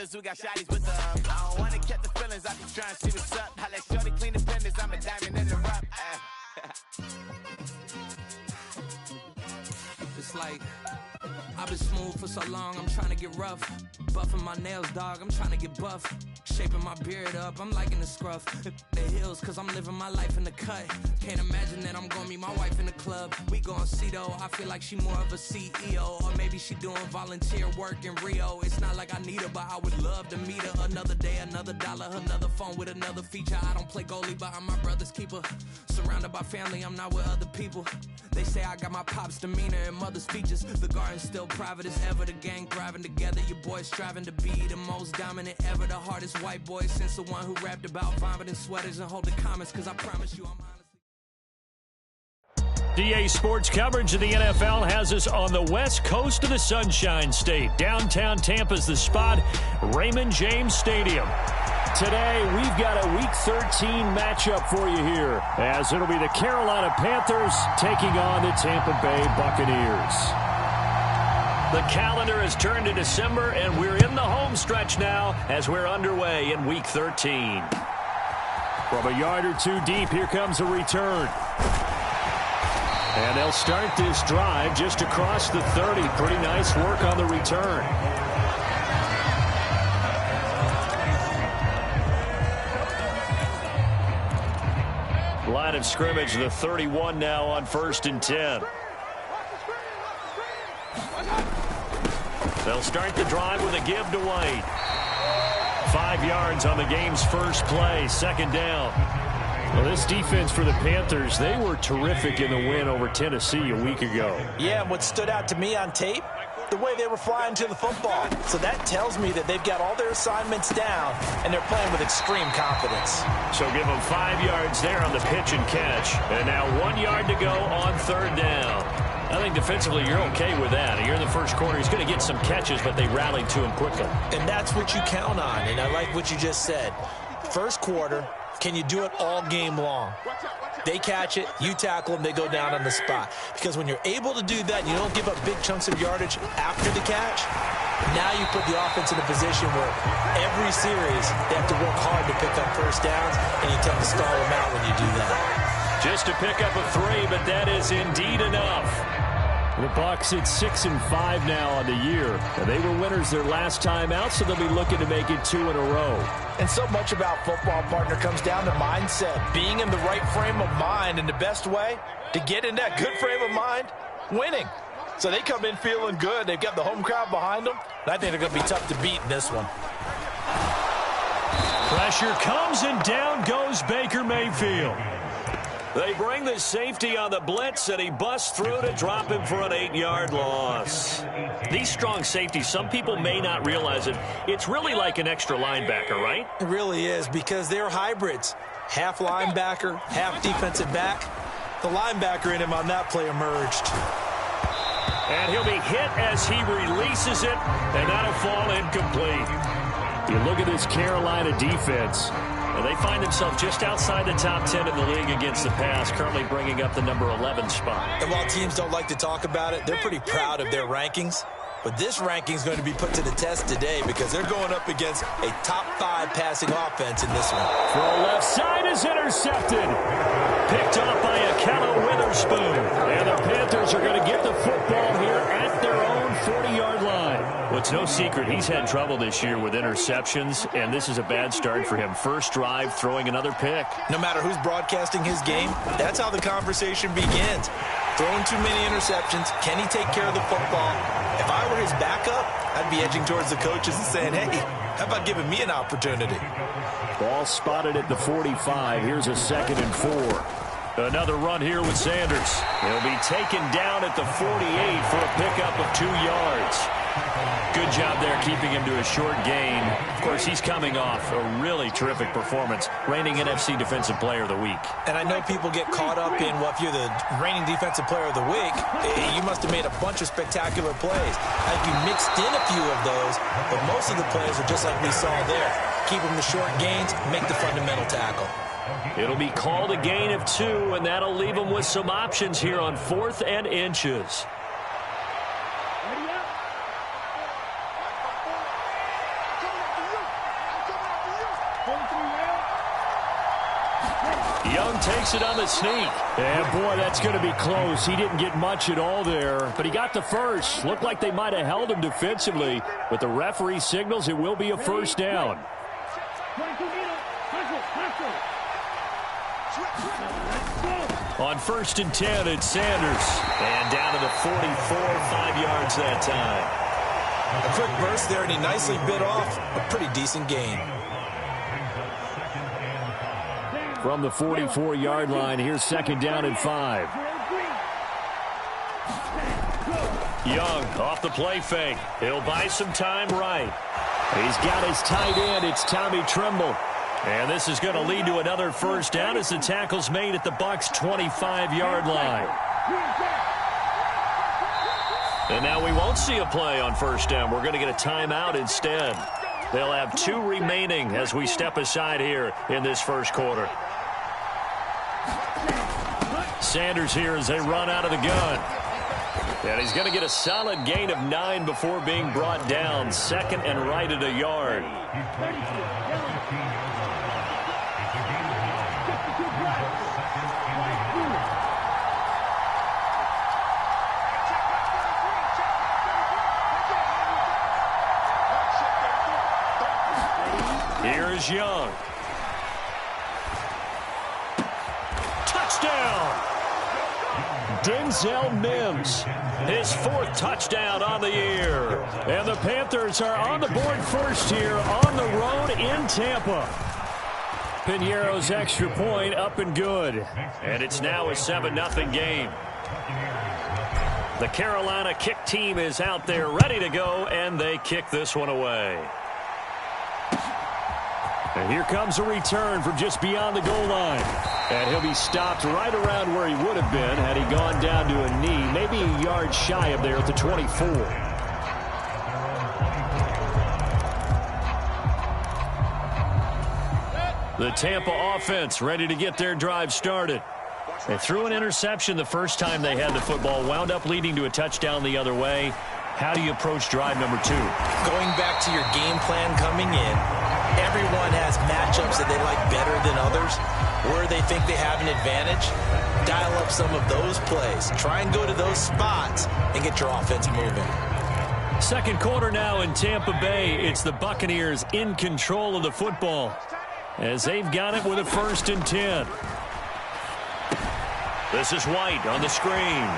fellas who got shotties with the I don't wanna catch the feelings, I be trying to see what's up. I let shorty clean the business, I'm a diamond in the rough. It's like I've been smooth for so long, I'm trying to get rough. Buffing my nails, dog, I'm trying to get buff. Shaping my beard up, I'm liking the scruff. The hills, cause I'm living my life in the cut. Can't imagine that I'm gonna meet my wife in the club. We gon' see though, I feel like she more of a CEO. Or maybe she doing volunteer work in Rio. It's not like I need her, but I would love to meet her. Another day, another dollar, another phone with another feature. I don't play goalie, but I'm my brother's keeper. Surrounded by family, I'm not with other people. They say I got my pop's demeanor and mother's features. The garden's still private as ever. The gang thriving together. Your boys striving to be the most dominant ever. The hardest white boy since the one who rapped about vomiting sweaters and holding comments. Cause I promise you I'm honestly. DA Sports coverage of the NFL has us on the west coast of the Sunshine State. Downtown Tampa's the spot, Raymond James Stadium. Today, we've got a Week 13 matchup for you here, as it'll be the Carolina Panthers taking on the Tampa Bay Buccaneers. The calendar has turned to December, and we're in the home stretch now as we're underway in Week 13. From a yard or two deep, here comes a return. And they'll start this drive just across the 30. Pretty nice work on the return. Line of scrimmage, the 31 now on 1st and 10. They'll start the drive with a give to White. 5 yards on the game's first play, 2nd down. Well, this defense for the Panthers, they were terrific in the win over Tennessee a week ago. Yeah, and what stood out to me on tape, the way they were flying to the football. So that tells me that they've got all their assignments down, and they're playing with extreme confidence. So give them 5 yards there on the pitch and catch. And now 1 yard to go on 3rd down. I think defensively you're okay with that. You're in the first quarter. He's going to get some catches, but they rallied to him quickly. And that's what you count on, and I like what you just said. First quarter, can you do it all game long? They catch it, you tackle them, they go down on the spot. Because when you're able to do that, you don't give up big chunks of yardage after the catch, now you put the offense in a position where every series they have to work hard to pick up first downs, and you tend to stall them out when you do that. Just to pick up a 3, but that is indeed enough. The Bucs at 6-5 now on the year. And they were winners their last time out, so they'll be looking to make it 2 in a row. And so much about football, partner, comes down to mindset. Being in the right frame of mind, and the best way to get in that good frame of mind, winning. So they come in feeling good. They've got the home crowd behind them. And I think they're going to be tough to beat in this one. Pressure comes, and down goes Baker Mayfield. They bring the safety on the blitz, and he busts through to drop him for an 8-yard loss. These strong safeties, some people may not realize it. It's really like an extra linebacker, right? It really is, because they're hybrids. Half linebacker, half defensive back. The linebacker in him on that play emerged. And he'll be hit as he releases it, and that'll fall incomplete. You look at this Carolina defense. And they find themselves just outside the top 10 in the league against the pass, currently bringing up the number 11 spot. And while teams don't like to talk about it, they're pretty proud of their rankings. But this ranking is going to be put to the test today because they're going up against a top 5 passing offense in this one. Throw left side is intercepted. Picked off by Ahkello Witherspoon. And the Panthers are going to get the football here at their own 40-yard line. Well, it's no secret he's had trouble this year with interceptions, and this is a bad start for him. First drive, throwing another pick. No matter who's broadcasting his game, that's how the conversation begins. Throwing too many interceptions. Can he take care of the football? If I were his backup, I'd be edging towards the coaches and saying, hey, how about giving me an opportunity? Ball spotted at the 45. Here's a 2nd and 4. Another run here with Sanders. He'll be taken down at the 48 for a pickup of 2 yards. Good job there keeping him to a short gain. Of course, he's coming off a really terrific performance, reigning NFC Defensive Player of the Week. And I know people get caught up in, well, if you're the reigning Defensive Player of the Week, you must have made a bunch of spectacular plays. I think you mixed in a few of those, but most of the plays are just like we saw there. Keep them to short gains, make the fundamental tackle. It'll be called a gain of 2, and that'll leave them with some options here on 4th and inches. Young takes it on the sneak. And, boy, that's going to be close. He didn't get much at all there, but he got the first. Looked like they might have held him defensively, but the referee signals it will be a first down. On 1st and 10, it's Sanders. And down to the 44, 5 yards that time. A quick burst there, and he nicely bit off a pretty decent gain. From the 44-yard line, here's 2nd down and 5. Young off the play fake. He'll buy some time right. He's got his tight end. It's Tommy Tremble. And this is going to lead to another first down as the tackle's made at the Bucs' 25-yard line. And now we won't see a play on first down. We're going to get a timeout instead. They'll have 2 remaining as we step aside here in this first quarter. Sanders here as they run out of the gun. And he's going to get a solid gain of 9 before being brought down. 2nd and right at a yard. Here's Young. Touchdown! Denzel Mims. His 4th touchdown on the year. And the Panthers are on the board first here on the road in Tampa. Piñeiro's extra point up and good. And it's now a 7-0 game. The Carolina kick team is out there ready to go, and they kick this one away. And here comes a return from just beyond the goal line. And he'll be stopped right around where he would have been had he gone down to a knee, maybe a yard shy of there at the 24. The Tampa offense ready to get their drive started. They threw an interception the first time they had the football, wound up leading to a touchdown the other way. How do you approach drive number 2? Going back to your game plan coming in, everyone has matchups that they like better than others, where they think they have an advantage. Dial up some of those plays. Try and go to those spots and get your offense moving. Second quarter now in Tampa Bay. It's the Buccaneers in control of the football as they've got it with a 1st and 10. This is White on the screen.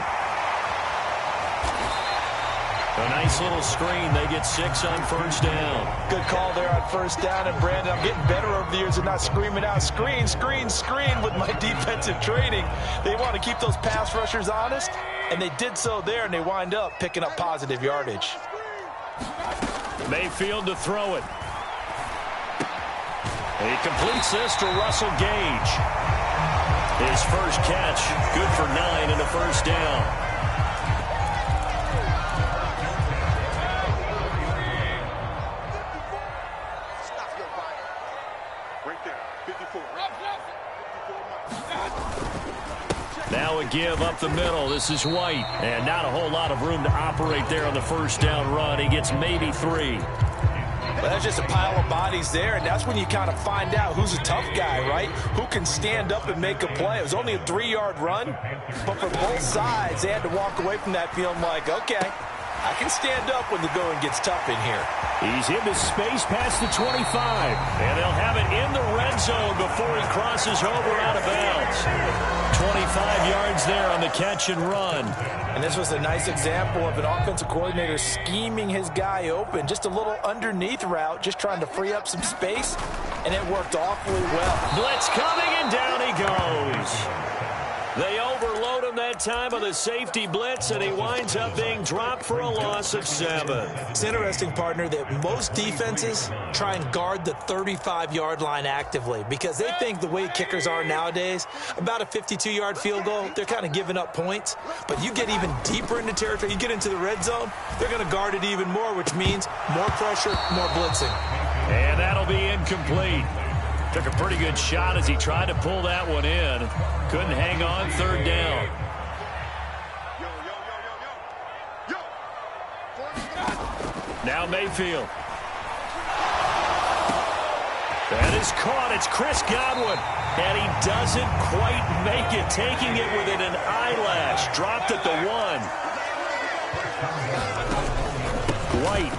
A nice little screen. They get 6 on first down. Good call there on first down. And, Brandon, I'm getting better over the years and not screaming out, screen, screen, screen with my defensive training. They want to keep those pass rushers honest, and they did so there, and they wind up picking up positive yardage. Mayfield to throw it. He completes this to Russell Gage. His first catch, good for 9 and a first down. Now a give up the middle. This is White. And not a whole lot of room to operate there on the first down run. He gets maybe 3. But that's just a pile of bodies there, and that's when you kind of find out who's a tough guy, right? Who can stand up and make a play. It was only a 3-yard run, but for both sides, they had to walk away from that feeling like, okay, I can stand up when the going gets tough in here. He's into space past the 25. And they'll have it in the red zone before he crosses over out of bounds. 25 yards there on the catch and run. And this was a nice example of an offensive coordinator scheming his guy open. Just a little underneath route, just trying to free up some space, and it worked awfully well. Blitz coming, and down he goes. They overload him that time on the safety blitz, and he winds up being dropped for a loss of 7. It's interesting, partner, that most defenses try and guard the 35-yard line actively because they think the way kickers are nowadays, about a 52-yard field goal, they're kind of giving up points. But you get even deeper into territory, you get into the red zone, they're going to guard it even more, which means more pressure, more blitzing. And that'll be incomplete. Took a pretty good shot as he tried to pull that one in. Couldn't hang on, 3rd down. Now Mayfield. That is caught. It's Chris Godwin. And he doesn't quite make it, taking it within an eyelash. Dropped at the 1. White.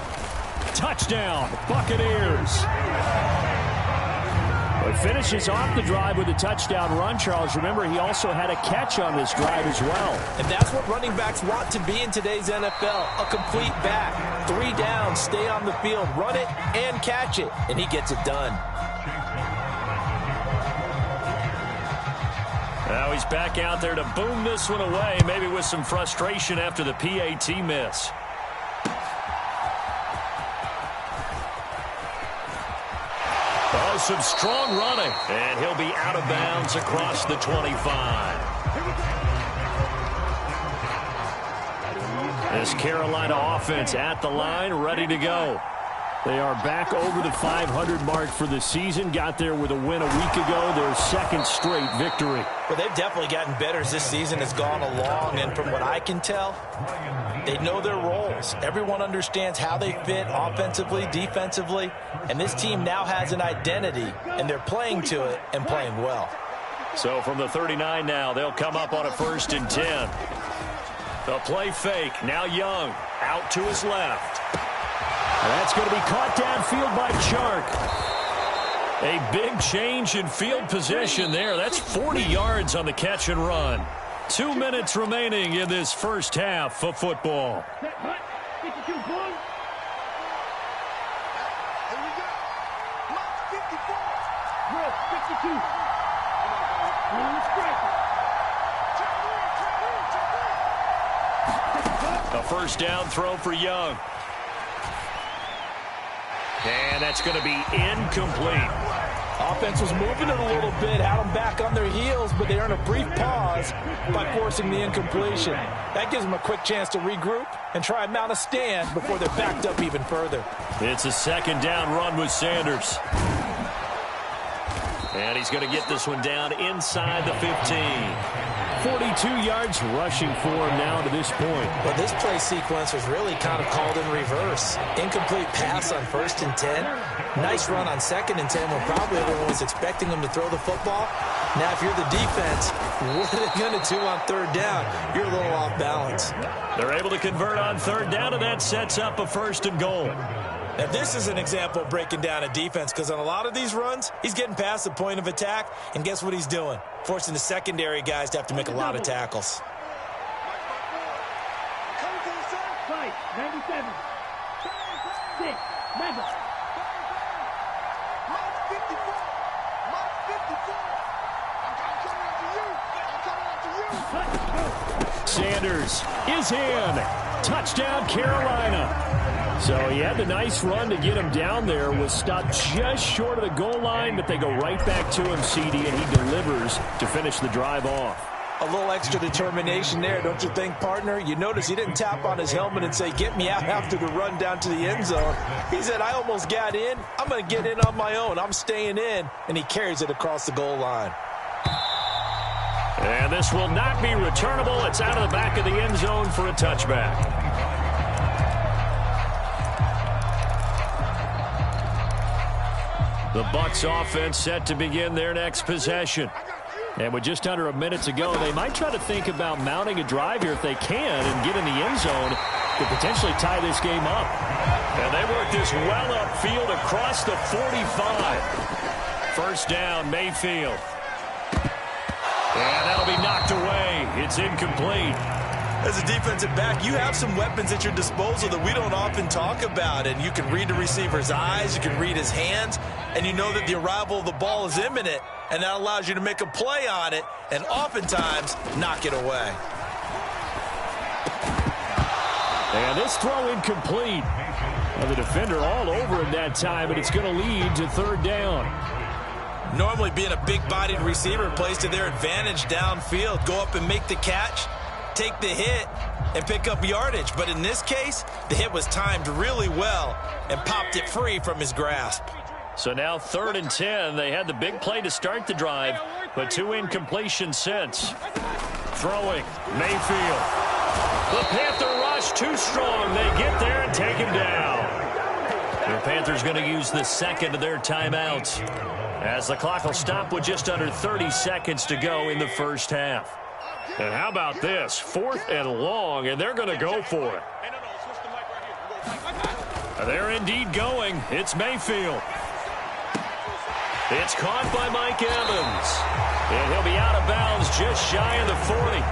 Touchdown. Buccaneers. But finishes off the drive with a touchdown run, Charles. Remember, he also had a catch on this drive as well. And that's what running backs want to be in today's NFL, a complete back. 3 downs, stay on the field, run it, and catch it. And he gets it done. Now he's back out there to boom this one away, maybe with some frustration after the PAT miss. Oh, some strong running. And he'll be out of bounds across the 25. This Carolina offense at the line, ready to go. They are back over the 500 mark for the season. Got there with a win a week ago, their second straight victory. Well, they've definitely gotten better as this season has gone along, and from what I can tell, they know their roles. Everyone understands how they fit offensively, defensively, and this team now has an identity, and they're playing to it and playing well. So from the 39 now, they'll come up on a 1st and 10. The play fake, now Young, out to his left. That's going to be caught downfield by Chark. A big change in field position there. That's 40 yards on the catch and run. 2 minutes remaining in this first half of football. A first down throw for Young. And that's going to be incomplete. Offense was moving it a little bit, had them back on their heels, but they earn a brief pause by forcing the incompletion. That gives them a quick chance to regroup and try and mount a stand before they're backed up even further. It's a second down run with Sanders. And he's going to get this one down inside the 15. 42 yards rushing for him now to this point. Well, this play sequence was really kind of called in reverse. Incomplete pass on 1st and 10. Nice run on 2nd and 10 when probably everyone was expecting him to throw the football. Now, if you're the defense, what are they going to do on 3rd down? You're a little off balance. They're able to convert on 3rd down, and that sets up a 1st and goal. Now, this is an example of breaking down a defense because on a lot of these runs, he's getting past the point of attack, and guess what he's doing? Forcing the secondary guys to have to make a lot of tackles. 97. 6. Member. Sanders is in. Touchdown, Carolina. So he had the nice run to get him down there, was stopped just short of the goal line, but they go right back to him, CD, and he delivers to finish the drive off. A little extra determination there, don't you think, partner? You notice he didn't tap on his helmet and say, get me out after the run down to the end zone. He said, I almost got in. I'm going to get in on my own. I'm staying in. And he carries it across the goal line. And this will not be returnable. It's out of the back of the end zone for a touchback. The Bucs offense set to begin their next possession. And with just under a minute to go, they might try to think about mounting a drive here if they can and get in the end zone to potentially tie this game up. And they work this well upfield across the 45. First down, Mayfield. And that'll be knocked away. It's incomplete. As a defensive back, you have some weapons at your disposal that we don't often talk about. And you can read the receiver's eyes, you can read his hands, and you know that the arrival of the ball is imminent. And that allows you to make a play on it and oftentimes knock it away. And this throw incomplete. Well, the defender all over him that time, but it's going to lead to 3rd down. Normally being a big-bodied receiver plays to their advantage downfield. Go up and make the catch, take the hit, and pick up yardage. But in this case, the hit was timed really well and popped it free from his grasp. So now 3rd and 10. They had the big play to start the drive, but 2 incompletions since. Throwing, Mayfield. The Panther rush too strong. They get there and take him down. The Panthers going to use the second of their timeouts as the clock will stop with just under 30 seconds to go in the first half. And how about this? 4th and long, and they're going to go for it. They're indeed going. It's Mayfield. It's caught by Mike Evans. And he'll be out of bounds just shy of the 40.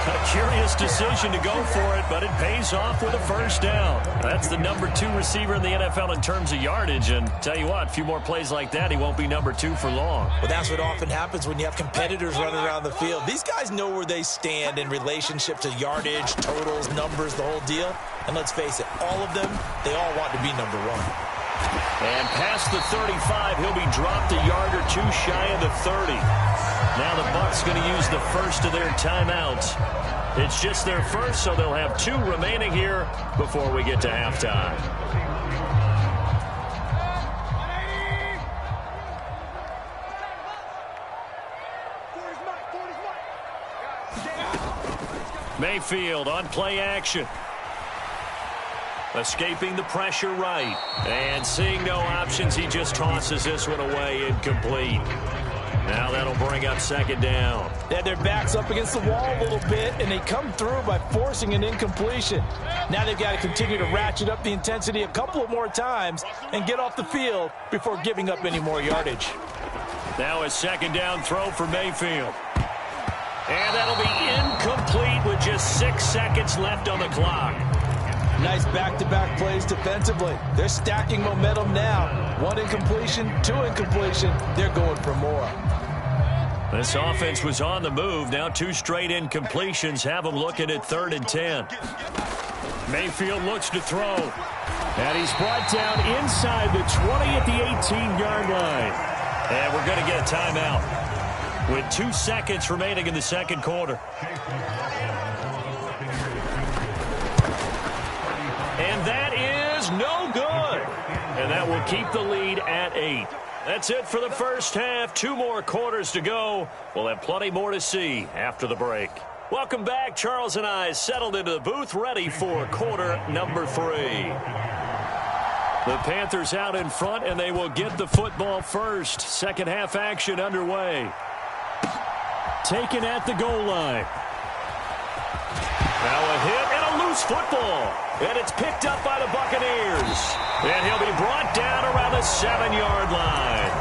A curious decision to go for it, but it pays off with a first down. That's the number 2 receiver in the NFL in terms of yardage. And tell you what, a few more plays like that, he won't be number 2 for long. Well, that's what often happens when you have competitors running around the field. These guys know where they stand in relationship to yardage, totals, numbers, the whole deal. And let's face it, all of them, they all want to be number 1. And past the 35, he'll be dropped a yard or 2 shy of the 30. Now the Bucs going to use the first of their timeouts. It's just their first, so they'll have 2 remaining here before we get to halftime. Mayfield on play action. Escaping the pressure right. And seeing no options, he just tosses this one away, incomplete. Now that'll bring up second down. They had their backs up against the wall a little bit, and they come through by forcing an incompletion. Now they've got to continue to ratchet up the intensity a couple of more times and get off the field before giving up any more yardage. Now a second down throw for Mayfield. And that'll be incomplete with just 6 seconds left on the clock. Nice back-to-back plays defensively. They're stacking momentum now. 1 incompletion, 2 incompletion. They're going for more. This offense was on the move. Now 2 straight incompletions have them looking at 3rd and 10. Mayfield looks to throw. And he's brought down inside the 20 at the 18-yard line. And we're going to get a timeout with 2 seconds remaining in the second quarter. And that is no good. And that will keep the lead at 8. That's it for the first half. 2 more quarters to go. We'll have plenty more to see after the break. Welcome back. Charles and I settled into the booth, ready for quarter number 3. The Panthers out in front, and they will get the football first. Second half action underway. Taken at the goal line. Now a hit and a loose football. And it's picked up by the Buccaneers. And he'll be brought down around the 7-yard line.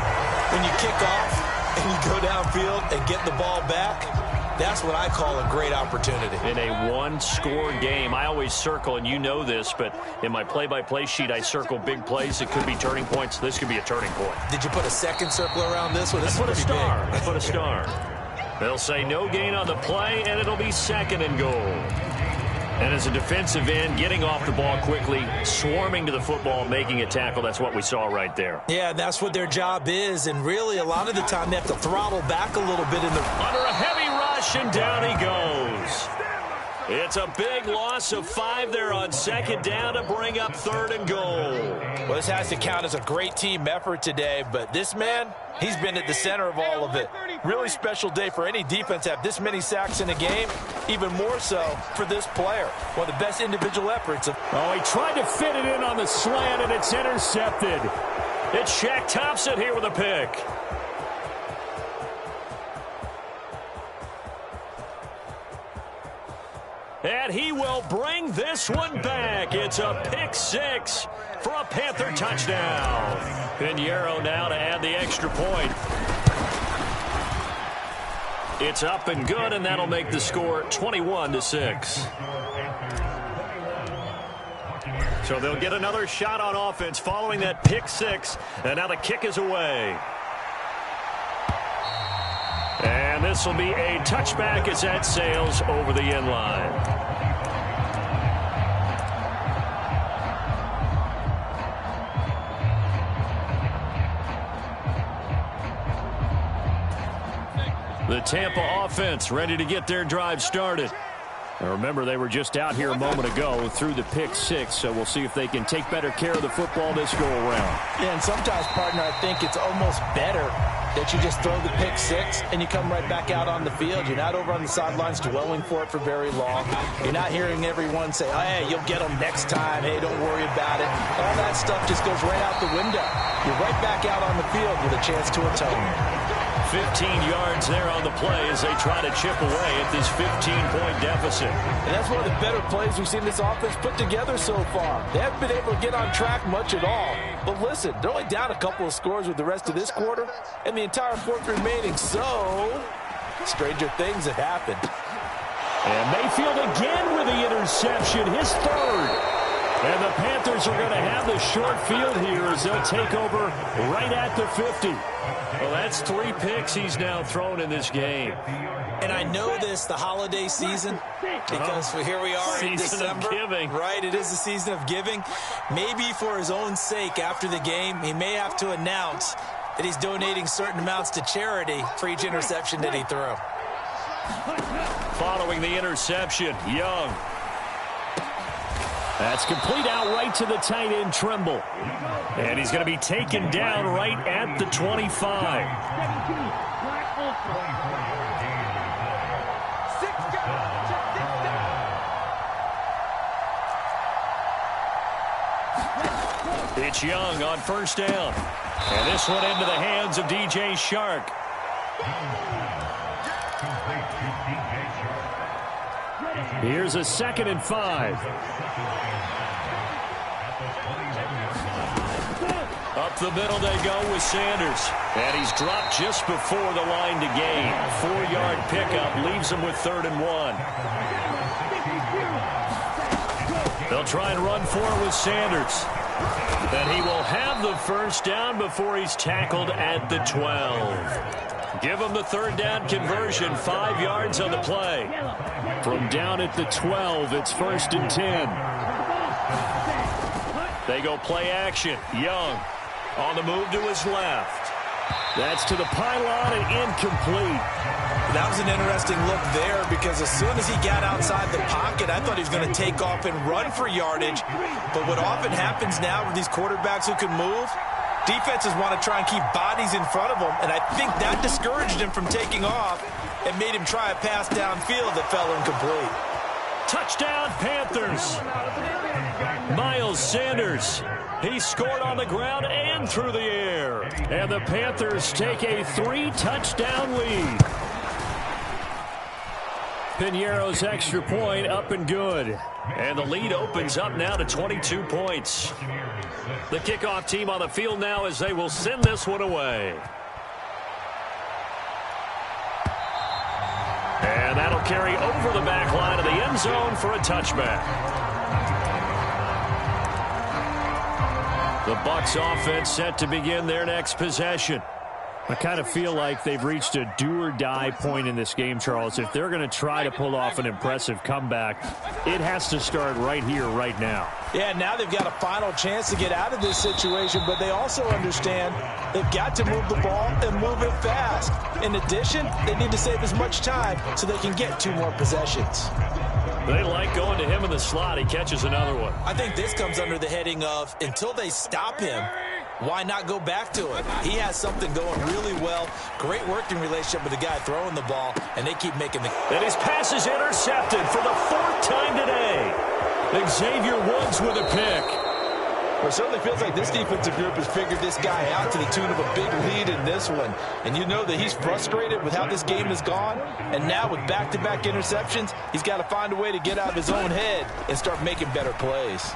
When you kick off and you go downfield and get the ball back, that's what I call a great opportunity. In a 1-score game, I always circle, and you know this, but in my play-by-play sheet, I circle big plays. It could be turning points. This could be a turning point. Did you put a second circle around this one? I put a star. I put a star. They'll say no gain on the play, and it'll be 2nd and goal. And as a defensive end, getting off the ball quickly, swarming to the football, making a tackle, that's what we saw right there. Yeah, that's what their job is, and really a lot of the time they have to throttle back a little bit in the... Under a heavy rush, and down he goes. It's a big loss of 5 there on 2nd down to bring up 3rd and goal. Well, this has to count as a great team effort today, but this man, he's been at the center of all of it. Really special day for any defense to have this many sacks in a game, even more so for this player. One of the best individual efforts. Oh, he tried to fit it in on the slant, and it's intercepted. It's Shaq Thompson here with a pick. And he will bring this one back. It's a pick 6 for a Panther touchdown. Pinheiro now to add the extra point. It's up and good, and that'll make the score 21-6. So they'll get another shot on offense following that pick 6, and now the kick is away. And this will be a touchback as that sails over the end line. The Tampa offense ready to get their drive started. Now remember, they were just out here a moment ago through the pick 6, so we'll see if they can take better care of the football this go-around. Yeah, and sometimes, partner, I think it's almost better that you just throw the pick six and you come right back out on the field. You're not over on the sidelines dwelling for it for very long. You're not hearing everyone say, oh, hey, you'll get them next time. Hey, don't worry about it. All that stuff just goes right out the window. You're right back out on the field with a chance to atone. 15 yards there on the play as they try to chip away at this 15-point deficit. And that's one of the better plays we've seen this offense put together so far. They haven't been able to get on track much at all. But listen, they're only down a couple of scores with the rest of this quarter and the entire fourth remaining. So, stranger things have happened. And Mayfield again with the interception, his third. And the Panthers are going to have the short field here as they'll take over right at the 50. Well, that's 3 picks he's now thrown in this game. And I know this, the holiday season, because here we are in December. Season of giving. Right, it is the season of giving. Maybe for his own sake after the game, he may have to announce that he's donating certain amounts to charity for each interception that he threw. Following the interception, Young. That's complete out right to the tight end, Trimble. And he's going to be taken down right at the 25. It's Young on first down. And this one into the hands of DJ Shark. Here's a 2nd and 5. Up the middle they go with Sanders. And he's dropped just before the line to gain. 4-yard pickup leaves him with 3rd and 1. They'll try and run for it with Sanders. And he will have the first down before he's tackled at the 12. Give him the 3rd down conversion, 5 yards on the play. From down at the 12, it's 1st and 10. They go play action. Young on the move to his left. That's to the pylon and incomplete. That was an interesting look there because as soon as he got outside the pocket, I thought he was going to take off and run for yardage. But what often happens now with these quarterbacks who can move, defenses want to try and keep bodies in front of them, and I think that discouraged him from taking off and made him try a pass downfield that fell incomplete. Touchdown, Panthers. Miles Sanders. He scored on the ground and through the air. And the Panthers take a 3-touchdown lead. Pinheiro's extra point up and good. And the lead opens up now to 22 points. The kickoff team on the field now as they will send this one away. And that'll carry over the back line of the end zone for a touchback. The Bucs offense set to begin their next possession. I kind of feel like they've reached a do-or-die point in this game, Charles. If they're going to try to pull off an impressive comeback, it has to start right here, right now. Yeah, now they've got a final chance to get out of this situation, but they also understand they've got to move the ball and move it fast. In addition, they need to save as much time so they can get 2 more possessions. They like going to him in the slot. He catches another one. I think this comes under the heading of until they stop him, why not go back to it? He has something going really well. Great working relationship with the guy throwing the ball, and they keep making the... And his pass is intercepted for the 4th time today. Xavier Woods with a pick. Well, it certainly feels like this defensive group has figured this guy out to the tune of a big lead in this one. And you know that he's frustrated with how this game has gone. And now with back-to-back interceptions, he's got to find a way to get out of his own head and start making better plays.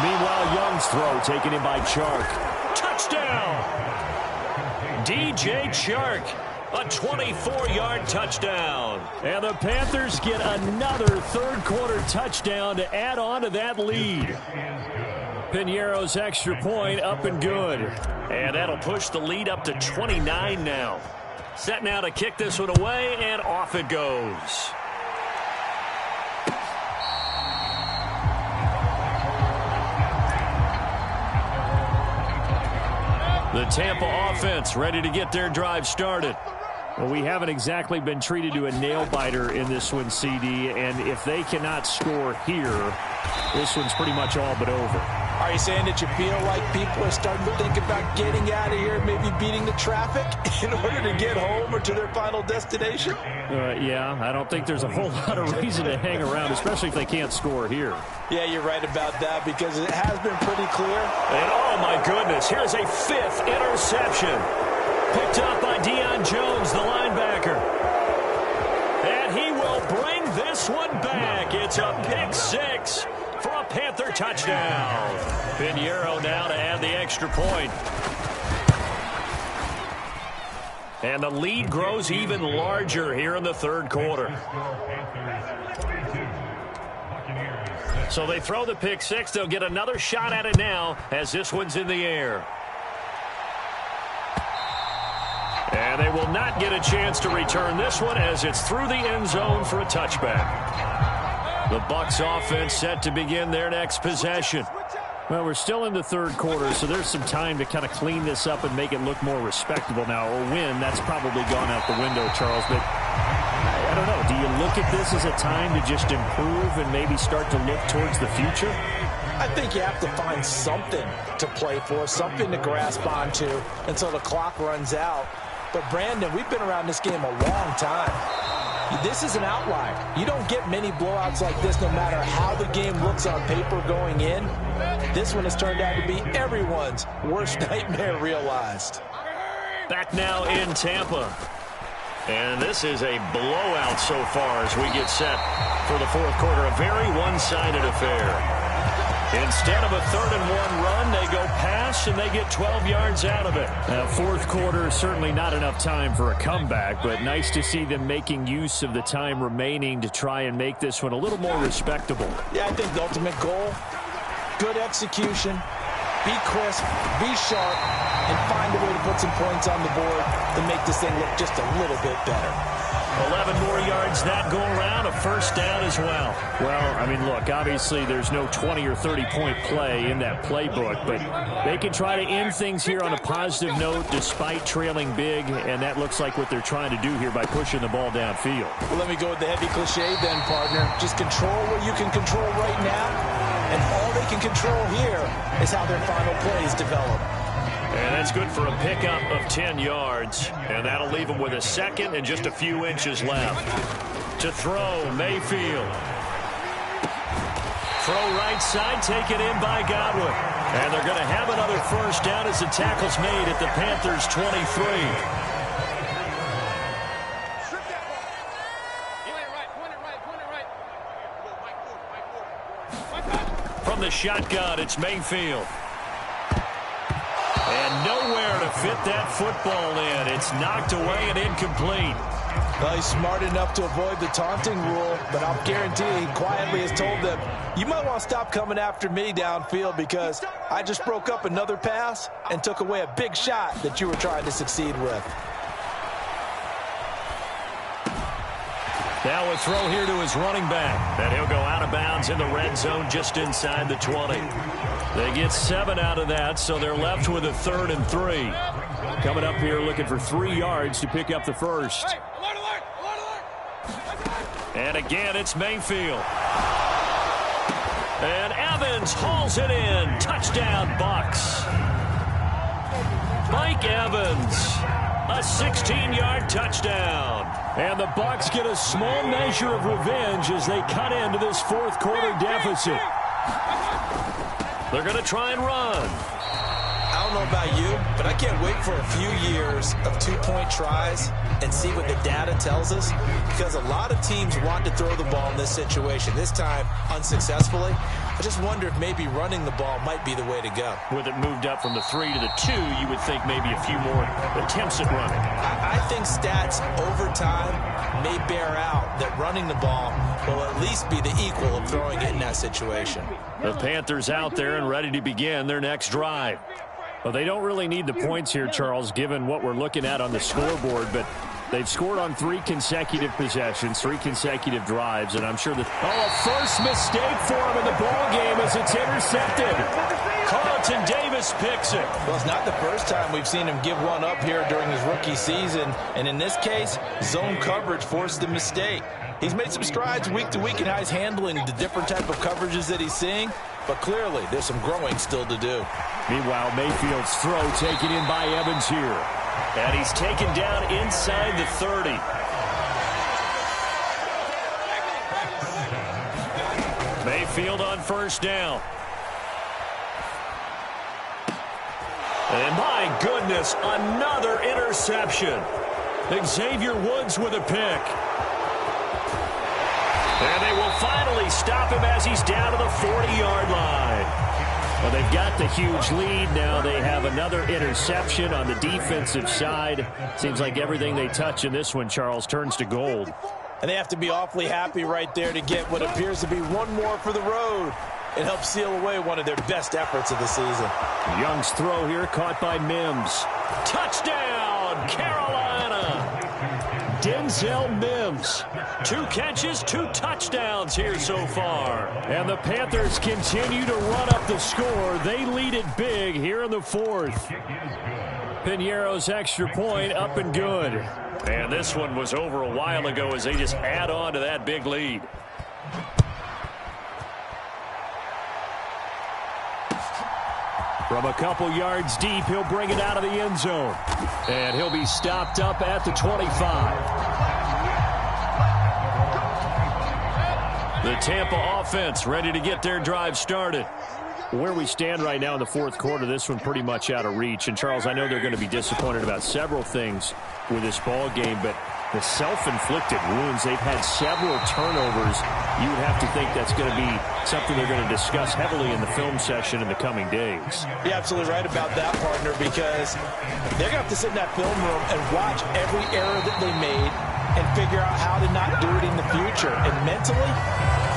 Meanwhile, Young's throw taken in by Chark. Touchdown! DJ Chark, a 24-yard touchdown. And the Panthers get another 3rd-quarter touchdown to add on to that lead. Pinheiro's extra point up and good. And that'll push the lead up to 29 now. Set now to kick this one away, and off it goes. The Tampa offense ready to get their drive started. Well, we haven't exactly been treated to a nail-biter in this one, CD, and if they cannot score here, this one's pretty much all but over. All Are you saying that you feel like people are starting to think about getting out of here, maybe beating the traffic in order to get home or to their final destination? Yeah, I don't think there's a whole lot of reason to hang around, especially if they can't score here. Yeah, you're right about that because it has been pretty clear. And oh my goodness, here's a 5th interception. Picked up by Deion Jones, the linebacker. And he will bring this one back. It's a pick 6 for a Panther touchdown. Pinheiro now to add the extra point. And the lead grows even larger here in the third quarter. So they throw the pick 6. They'll get another shot at it now as this one's in the air. And they will not get a chance to return this one as it's through the end zone for a touchback. The Bucs offense set to begin their next possession. Well, we're still in the third quarter, so there's some time to kind of clean this up and make it look more respectable now. Or win, that's probably gone out the window, Charles. But I don't know. Do you look at this as a time to just improve and maybe start to look towards the future? I think you have to find something to play for, something to grasp onto until the clock runs out. But, Brandon, we've been around this game a long time. This is an outlier. You don't get many blowouts like this no matter how the game looks on paper going in. This one has turned out to be everyone's worst nightmare realized. Back now in Tampa. And this is a blowout so far as we get set for the fourth quarter. A very one-sided affair. Instead of a 3rd-and-1 run, they go pass, and they get 12 yards out of it. Fourth quarter, certainly not enough time for a comeback, but nice to see them making use of the time remaining to try and make this one a little more respectable. Yeah, I think the ultimate goal, good execution, be crisp, be sharp, and find a way to put some points on the board to make this thing look just a little bit better. 11 more yards that go around, a first down as well. Well, I mean, look, obviously there's no 20 or 30-point play in that playbook, but they can try to end things here on a positive note despite trailing big, and that looks like what they're trying to do here by pushing the ball downfield. Well, let me go with the heavy cliche then, partner. Just control what you can control right now, and all they can control here is how their final plays develop. And that's good for a pickup of 10 yards. And that'll leave them with a second and just a few inches left. To throw, Mayfield. Throw right side, taken in by Godwin. And they're going to have another first down as the tackle's made at the Panthers' 23. From the shotgun, it's Mayfield. And nowhere to fit that football in. It's knocked away and incomplete. Well, he's smart enough to avoid the taunting rule, but I'll guarantee he quietly has told them, you might want to stop coming after me downfield because I just broke up another pass and took away a big shot that you were trying to succeed with. Now a throw here to his running back. And he'll go out of bounds in the red zone just inside the 20. They get 7 out of that, so they're left with a 3rd and 3. Coming up here looking for 3 yards to pick up the first. Hey, alert, alert, alert. And again, it's Mayfield. And Evans hauls it in. Touchdown, Bucs. Mike Evans, a 16-yard touchdown. And the Bucs get a small measure of revenge as they cut into this fourth quarter deficit. They're going to try and run. I don't know about you, but I can't wait for a few years of 2-point tries and see what the data tells us, because a lot of teams want to throw the ball in this situation. This time, unsuccessfully. I just wonder if maybe running the ball might be the way to go. With it moved up from the 3 to the 2, you would think maybe a few more attempts at running. I think stats over time may bear out that running the ball will at least be the equal of throwing it in that situation. The Panthers out there and ready to begin their next drive. Well, they don't really need the points here, Charles, given what we're looking at on the scoreboard, but they've scored on 3 consecutive possessions, 3 consecutive drives, and I'm sure that... Oh, a first mistake for him in the ball game as it's intercepted. Carlton Davis picks it. Well, it's not the first time we've seen him give one up here during his rookie season, and in this case, zone coverage forced the mistake. He's made some strides week to week in how he's handling the different type of coverages that he's seeing, but clearly there's some growing still to do. Meanwhile, Mayfield's throw taken in by Evans here. And he's taken down inside the 30. Mayfield on first down. And my goodness, another interception. Xavier Woods with a pick. And they will finally stop him as he's down to the 40-yard line. Well, they've got the huge lead. Now they have another interception on the defensive side. Seems like everything they touch in this one, Charles, turns to gold. And they have to be awfully happy right there to get what appears to be one more for the road. It helps seal away one of their best efforts of the season. Young's throw here caught by Mims. Touchdown, Carolina! Denzel Mims. 2 catches, 2 touchdowns here so far. And the Panthers continue to run up the score. They lead it big here in the 4th. Piñeiro's extra point up and good. And this one was over a while ago as they just add on to that big lead. From a couple yards deep, he'll bring it out of the end zone. And he'll be stopped up at the 25. The Tampa offense ready to get their drive started. Where we stand right now in the 4th quarter, this one pretty much out of reach. And, Charles, I know they're going to be disappointed about several things with this ball game, but the self-inflicted wounds, they've had several turnovers. You would have to think that's going to be something they're going to discuss heavily in the film session in the coming days. You're absolutely right about that, partner, because they're going to have to sit in that film room and watch every error that they made and figure out how to not do it in the future. And mentally,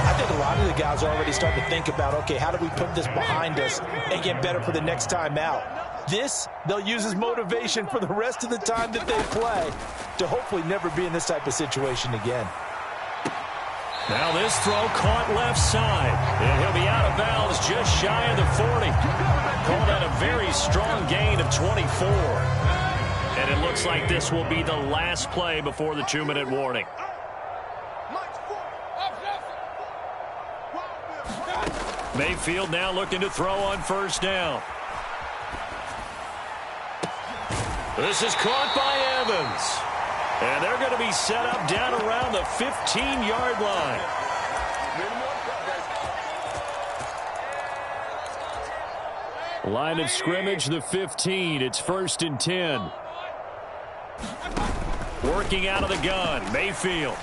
I think a lot of the guys are already starting to think about, okay, how do we put this behind us and get better for the next time out? This, they'll use as motivation for the rest of the time that they play to hopefully never be in this type of situation again. Now this throw caught left side. And he'll be out of bounds just shy of the 40. Call that a very strong gain of 24. And it looks like this will be the last play before the 2-minute warning. Mayfield now looking to throw on first down. This is caught by Evans. And they're going to be set up down around the 15-yard line. Line of scrimmage, the 15. It's 1st and 10. Working out of the gun, Mayfield.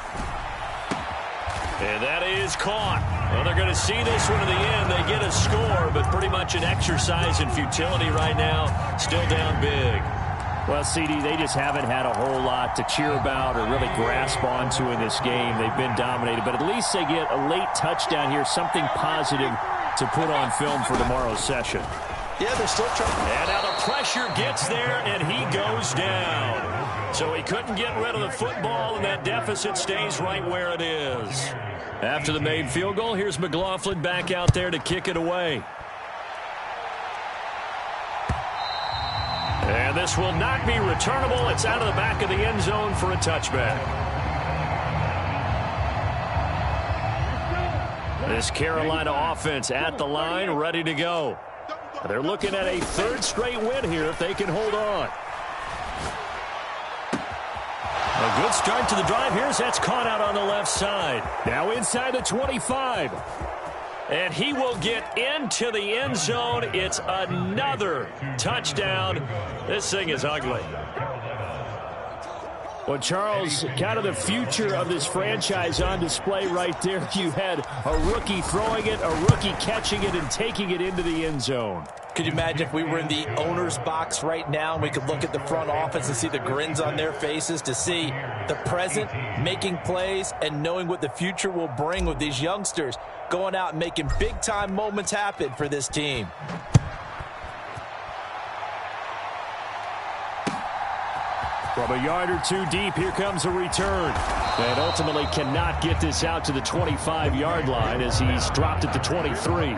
And that is caught. Well, they're going to see this one to the end. They get a score, but pretty much an exercise in futility right now. Still down big. Well, CD, they just haven't had a whole lot to cheer about or really grasp onto in this game. They've been dominated, but at least they get a late touchdown here, something positive to put on film for tomorrow's session. Yeah, they're still trying. And now the pressure gets there, and he goes down. So he couldn't get rid of the football, and that deficit stays right where it is. After the made field goal, here's McLaughlin back out there to kick it away. And this will not be returnable. It's out of the back of the end zone for a touchback. This Carolina offense at the line, ready to go. They're looking at a 3rd straight win here if they can hold on. A good start to the drive. Here's that's caught out on the left side. Now inside the 25. And he will get into the end zone. It's another touchdown. This thing is ugly. Well, Charles, kind of the future of this franchise on display right there. You had a rookie throwing it, a rookie catching it, and taking it into the end zone. Could you imagine if we were in the owner's box right now and we could look at the front office and see the grins on their faces, to see the present making plays and knowing what the future will bring with these youngsters going out and making big-time moments happen for this team. From a yard or two deep, here comes a return. And ultimately cannot get this out to the 25-yard line as he's dropped at the 23.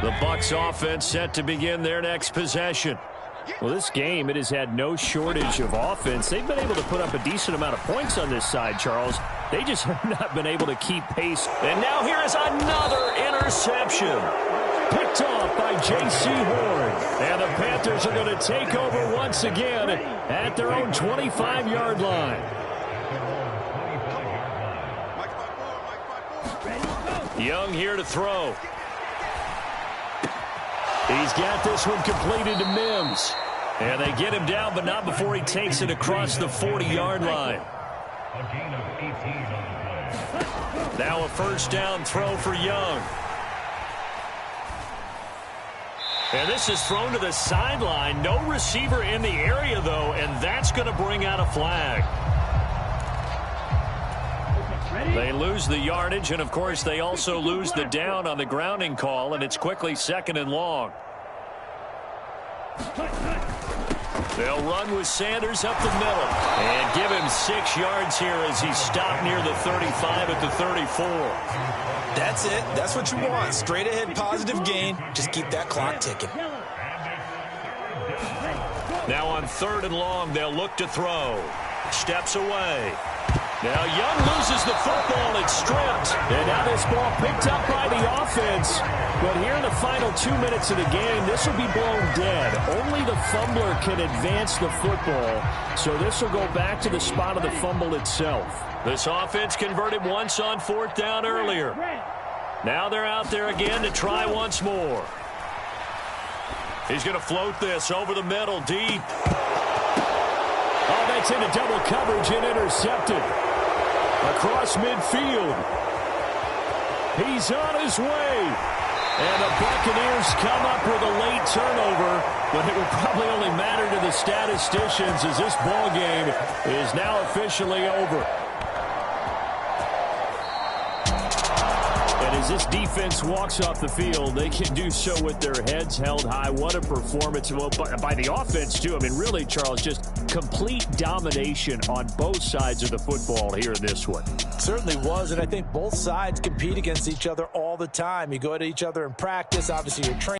The Bucs offense set to begin their next possession. Well, this game, it has had no shortage of offense. They've been able to put up a decent amount of points on this side, Charles. They just have not been able to keep pace. And now here is another interception. Picked off by J.C. Horn. And the Panthers are going to take over once again at their own 25-yard line. Young here to throw. He's got this one completed to Mims. And they get him down, but not before he takes it across the 40-yard line. Now a first down throw for Young. And this is thrown to the sideline. No receiver in the area, though, and that's going to bring out a flag. They lose the yardage, and, of course, they also lose the down on the grounding call, and it's quickly 2nd and long. They'll run with Sanders up the middle and give him 6 yards here as he's stopped near the 35 at the 34. That's it. That's what you want. Straight ahead positive gain. Just keep that clock ticking. Now on 3rd and long, they'll look to throw. Steps away. Now Young loses the football. It's stripped. And now this ball picked up by the offense. But here in the final 2 minutes of the game, this will be blown dead. Only the fumbler can advance the football. So this will go back to the spot of the fumble itself. This offense converted once on 4th down earlier. Now they're out there again to try once more. He's going to float this over the middle, deep. Oh, that's into double coverage and intercepted. Across midfield. He's on his way. And the Buccaneers come up with a late turnover, but it will probably only matter to the statisticians as this ball game is now officially over. And as this defense walks off the field, they can do so with their heads held high. What a performance by the offense, too. I mean, really, Charles, just complete domination on both sides of the football here in this one. Certainly was, and I think both sides compete against each other all the time. You go to each other in practice. Obviously, you're training.